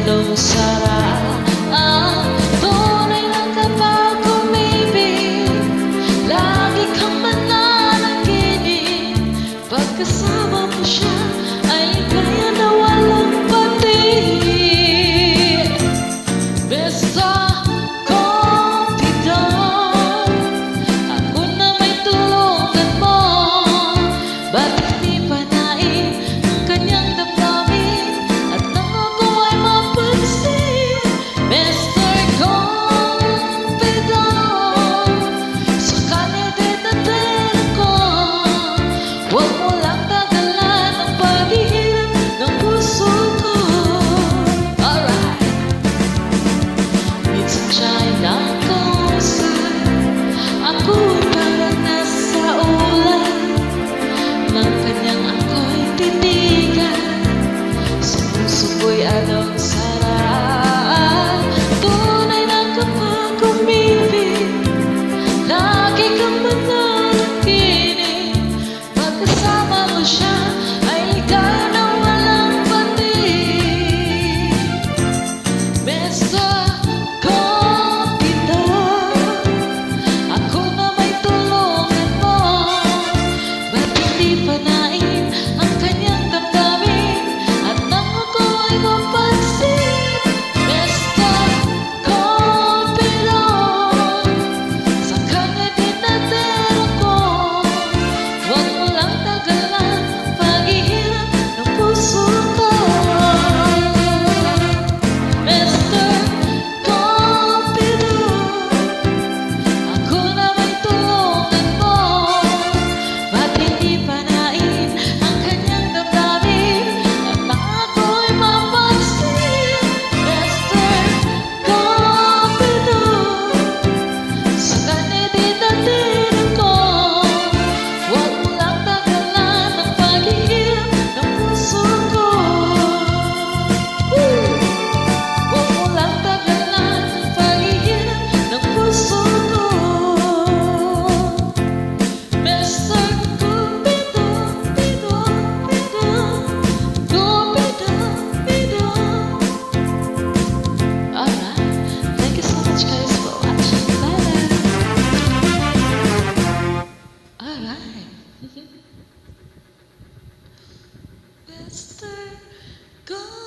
anong saraan. Tunay na kapag umibig, lagi kang mananaginip. Pagkasama mo siya ay kaya na walang patig. Basta anong saraan. Tunay na kapag umibig, lagi kang mananaginip. Pagkasama mo siya ay kaya na walang patig. Mr. Cupido, ako na may tulungan mo. Ba't hindi panain ang kanyang damdamin at nang ako ay mapansin? Mr. Cupido, sa kanya din natira ko. Huwag mo lang tagalan ang paghihirap ng puso ko. Mr. Cupido, ako na may tulungan mo. Ba't hindi panain ang kanyang damdamin at nang ako'y mapansin? Mr. Cupido, sa kanya din natira ko. Huwag mo lang tagalan ang paghihirap ng puso ko. Huwag mo lang tagalan ang paghihirap ng puso ko. Mr. Cupido, Cupido, Cupido, Cupido. Alright, thank you so much guys for watching. Bye. Alright. Mr. Cupido.